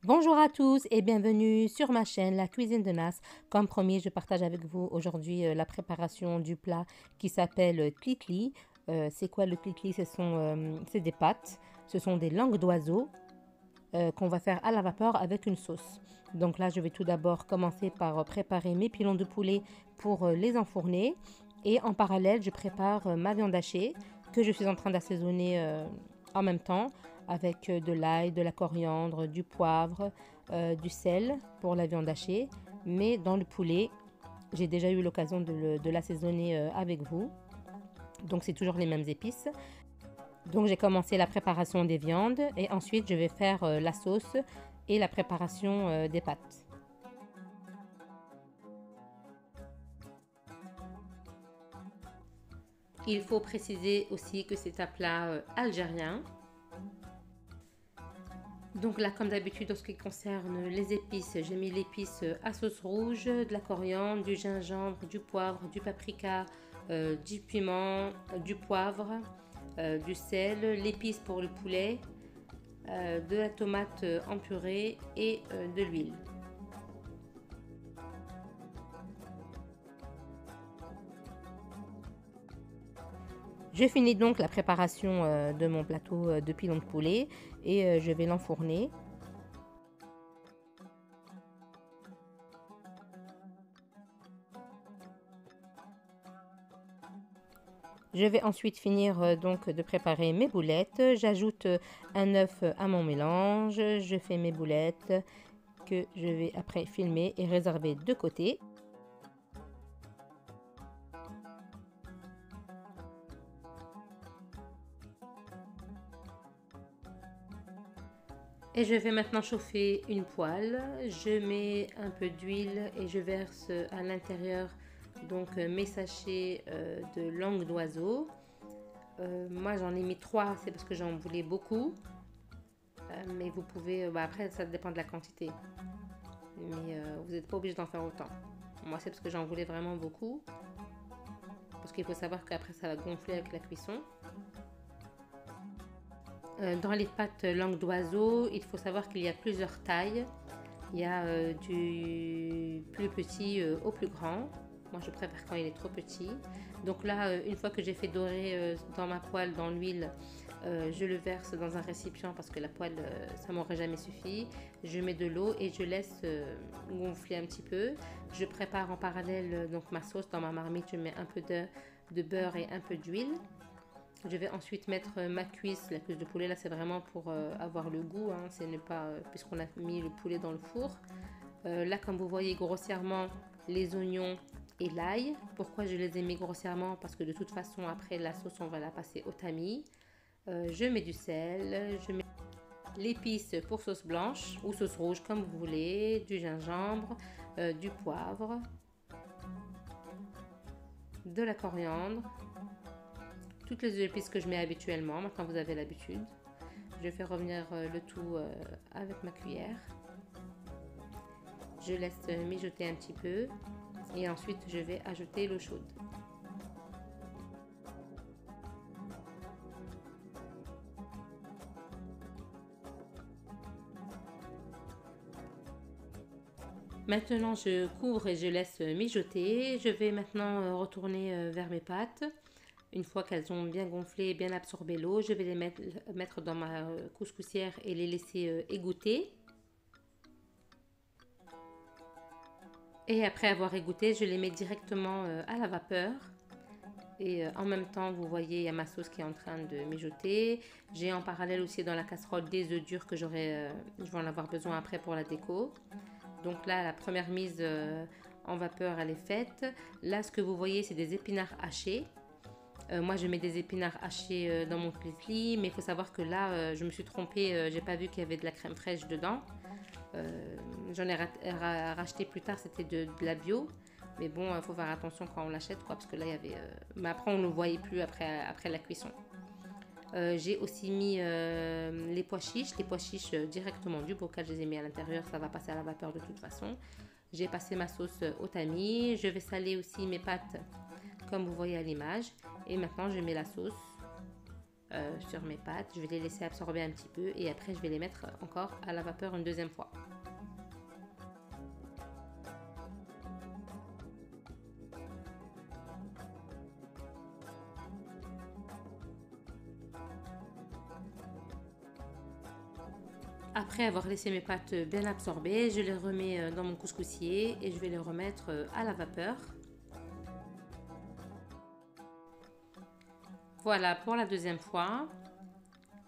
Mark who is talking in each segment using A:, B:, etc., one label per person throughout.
A: Bonjour à tous et bienvenue sur ma chaîne La Cuisine de Nas. Comme promis, je partage avec vous aujourd'hui la préparation du plat qui s'appelle tlitli. C'est quoi le tlitli? C'est des pâtes, ce sont des langues d'oiseaux qu'on va faire à la vapeur avec une sauce. Donc là, je vais tout d'abord commencer par préparer mes pilons de poulet pour les enfourner. Et en parallèle, je prépare ma viande hachée que je suis en train d'assaisonner en même temps avec de l'ail, de la coriandre, du poivre, du sel pour la viande hachée. Mais dans le poulet, j'ai déjà eu l'occasion de l'assaisonner avec vous. Donc c'est toujours les mêmes épices. Donc j'ai commencé la préparation des viandes et ensuite je vais faire la sauce et la préparation des pâtes. Il faut préciser aussi que c'est un plat algérien. Donc là, comme d'habitude, en ce qui concerne les épices, j'ai mis l'épice à sauce rouge, de la coriandre, du gingembre, du poivre, du paprika, du piment, du poivre, du sel, l'épice pour le poulet, de la tomate en purée et de l'huile. Je finis donc la préparation de mon plateau de pilon de poulet et je vais l'enfourner. Je vais ensuite finir donc de préparer mes boulettes. J'ajoute un œuf à mon mélange. Je fais mes boulettes que je vais après filmer et réserver de côté. Et je vais maintenant chauffer une poêle. Je mets un peu d'huile et je verse à l'intérieur donc mes sachets de langue d'oiseau. Moi j'en ai mis 3, c'est parce que j'en voulais beaucoup. Mais vous pouvez, après ça dépend de la quantité. Mais vous n'êtes pas obligé d'en faire autant. Moi c'est parce que j'en voulais vraiment beaucoup. Parce qu'il faut savoir qu'après ça va gonfler avec la cuisson. Dans les pâtes langue d'oiseau, il faut savoir qu'il y a plusieurs tailles. Il y a du plus petit au plus grand. Moi, je préfère quand il est trop petit. Donc là, une fois que j'ai fait dorer dans ma poêle, dans l'huile, je le verse dans un récipient parce que la poêle, ça m'aurait jamais suffi. Je mets de l'eau et je laisse gonfler un petit peu. Je prépare en parallèle donc ma sauce dans ma marmite. Je mets un peu de beurre et un peu d'huile. Je vais ensuite mettre ma cuisse, la cuisse de poulet. Là, c'est vraiment pour avoir le goût. Hein, c'est ne pas, puisqu'on a mis le poulet dans le four. Là, comme vous voyez grossièrement, les oignons et l'ail. Pourquoi je les ai mis grossièrement? Parce que de toute façon, après la sauce, on va la passer au tamis. Je mets du sel, je mets l'épice pour sauce blanche ou sauce rouge, comme vous voulez, du gingembre, du poivre, de la coriandre. Toutes les épices que je mets habituellement, maintenant vous avez l'habitude. Je fais revenir le tout avec ma cuillère. Je laisse mijoter un petit peu et ensuite je vais ajouter l'eau chaude. Maintenant je couvre et je laisse mijoter. Je vais maintenant retourner vers mes pâtes. Une fois qu'elles ont bien gonflé et bien absorbé l'eau, je vais les mettre dans ma couscoussière et les laisser égoutter. Et après avoir égoutté, je les mets directement à la vapeur. Et en même temps, vous voyez, il y a ma sauce qui est en train de mijoter. J'ai en parallèle aussi dans la casserole des œufs durs que je vais en avoir besoin après pour la déco. Donc là, la première mise en vapeur, elle est faite. Là, ce que vous voyez, c'est des épinards hachés. Moi, je mets des épinards hachés dans mon tlitli, mais il faut savoir que là, je me suis trompée, j'ai pas vu qu'il y avait de la crème fraîche dedans. J'en ai racheté plus tard, c'était de la bio. Mais bon, il faut faire attention quand on l'achète, quoi, parce que là, il y avait... mais après, on ne le voyait plus après la cuisson. J'ai aussi mis les pois chiches directement du bocal, je les ai mis à l'intérieur, ça va passer à la vapeur de toute façon. J'ai passé ma sauce au tamis, je vais saler aussi mes pâtes comme vous voyez à l'image. Et maintenant, je mets la sauce sur mes pâtes. Je vais les laisser absorber un petit peu et après je vais les mettre encore à la vapeur une deuxième fois. Après avoir laissé mes pâtes bien absorbées, je les remets dans mon couscoussier et je vais les remettre à la vapeur. Voilà pour la deuxième fois.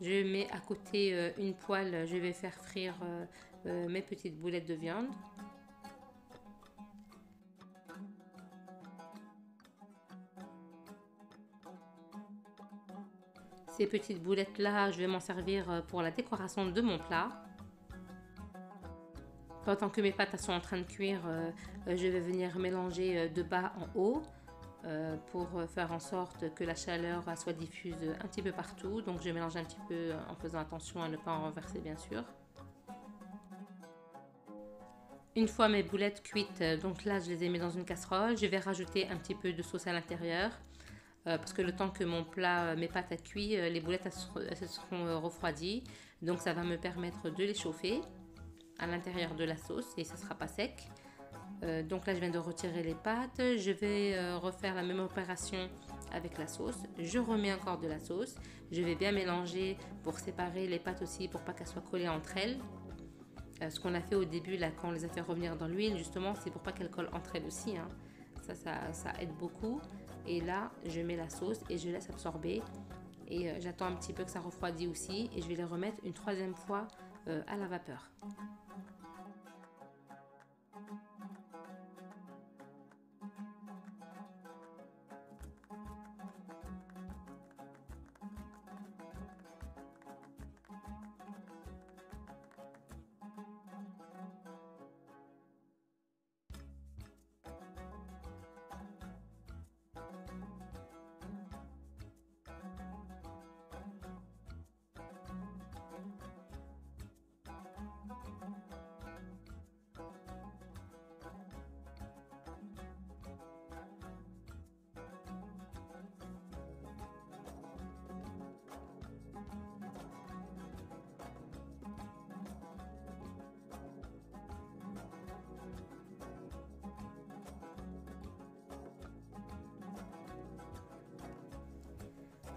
A: Je mets à côté une poêle, je vais faire frire mes petites boulettes de viande. Ces petites boulettes là, je vais m'en servir pour la décoration de mon plat. Pendant que mes pâtes sont en train de cuire, je vais venir mélanger de bas en haut pour faire en sorte que la chaleur soit diffuse un petit peu partout. Donc je mélange un petit peu en faisant attention à ne pas en renverser bien sûr. Une fois mes boulettes cuites, donc là je les ai mis dans une casserole, je vais rajouter un petit peu de sauce à l'intérieur. Parce que le temps que mes pâtes a cuit, les boulettes elles se seront refroidies. Donc ça va me permettre de les chauffer à l'intérieur de la sauce et ça ne sera pas sec. Donc là je viens de retirer les pâtes. Je vais refaire la même opération avec la sauce. Je remets encore de la sauce. Je vais bien mélanger pour séparer les pâtes aussi pour pas qu'elles soient collées entre elles. Ce qu'on a fait au début là quand on les a fait revenir dans l'huile justement, c'est pour pas qu'elles collent entre elles aussi, hein. Ça aide beaucoup. Et là je mets la sauce et je laisse absorber et j'attends un petit peu que ça refroidit aussi et je vais les remettre une troisième fois à la vapeur.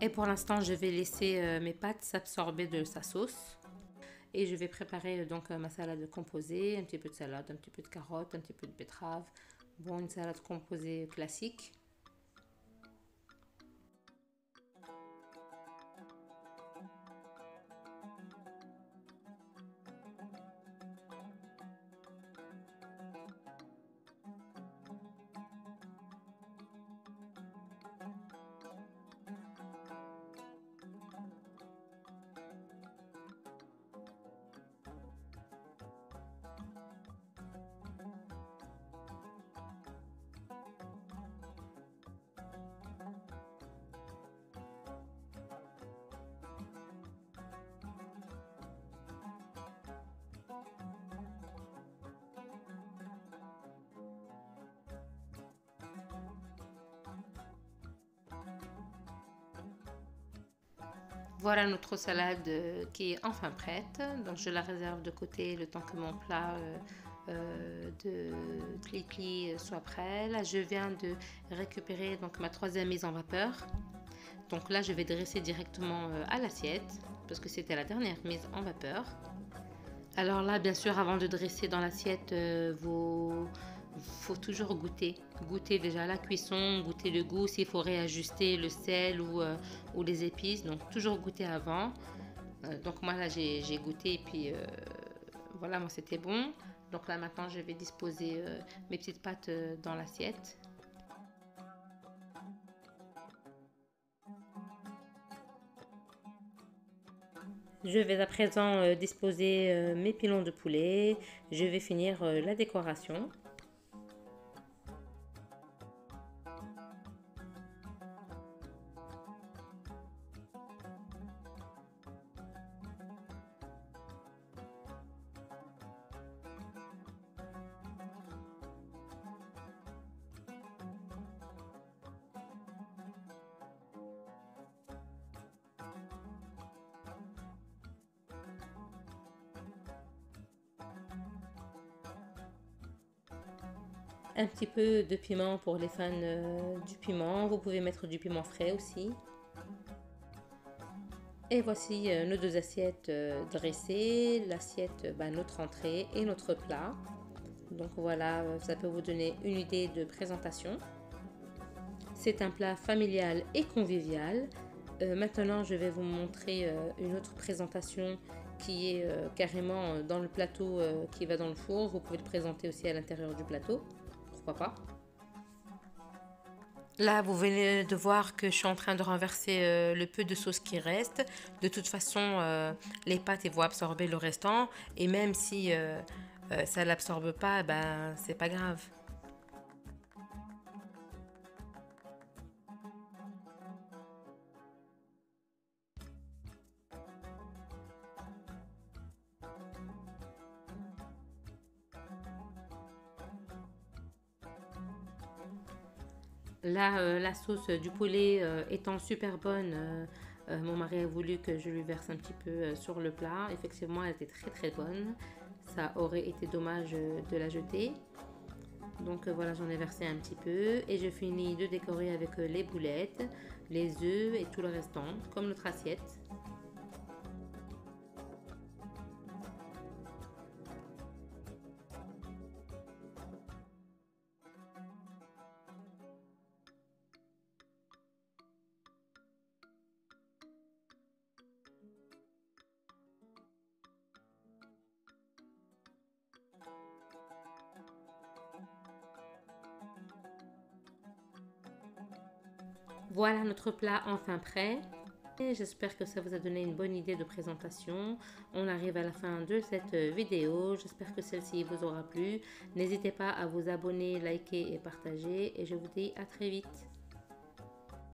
A: Et pour l'instant, je vais laisser mes pâtes s'absorber de sa sauce. Et je vais préparer donc ma salade composée, un petit peu de salade, un petit peu de carottes, un petit peu de betterave. Bon, une salade composée classique. Voilà notre salade qui est enfin prête. Donc je la réserve de côté le temps que mon plat de klikli soit prêt. Là je viens de récupérer donc ma troisième mise en vapeur. Donc là je vais dresser directement à l'assiette parce que c'était la dernière mise en vapeur. Alors là bien sûr avant de dresser dans l'assiette faut toujours goûter déjà la cuisson, goûter le goût, s'il faut réajuster le sel ou les épices, donc toujours goûter avant. Donc moi là j'ai goûté et puis voilà, moi c'était bon. Donc là maintenant je vais disposer mes petites pâtes dans l'assiette. Je vais à présent disposer mes pilons de poulet. Je vais finir la décoration. Un petit peu de piment pour les fans du piment. Vous pouvez mettre du piment frais aussi. Et voici nos deux assiettes dressées. L'assiette, notre entrée et notre plat. Donc voilà, ça peut vous donner une idée de présentation. C'est un plat familial et convivial. Maintenant, je vais vous montrer une autre présentation qui est carrément dans le plateau qui va dans le four. Vous pouvez le présenter aussi à l'intérieur du plateau. Pourquoi pas? Là, vous venez de voir que je suis en train de renverser le peu de sauce qui reste. De toute façon, les pâtes vont absorber le restant. Et même si ça ne l'absorbe pas, ben, c'est pas grave. Là, la sauce du poulet étant super bonne, mon mari a voulu que je lui verse un petit peu sur le plat. Effectivement, elle était très très bonne. Ça aurait été dommage de la jeter. Donc voilà, j'en ai versé un petit peu et je finis de décorer avec les boulettes, les œufs et tout le restant, comme notre assiette. Voilà notre plat enfin prêt. Et j'espère que ça vous a donné une bonne idée de présentation. On arrive à la fin de cette vidéo. J'espère que celle-ci vous aura plu. N'hésitez pas à vous abonner, liker et partager. Et je vous dis à très vite.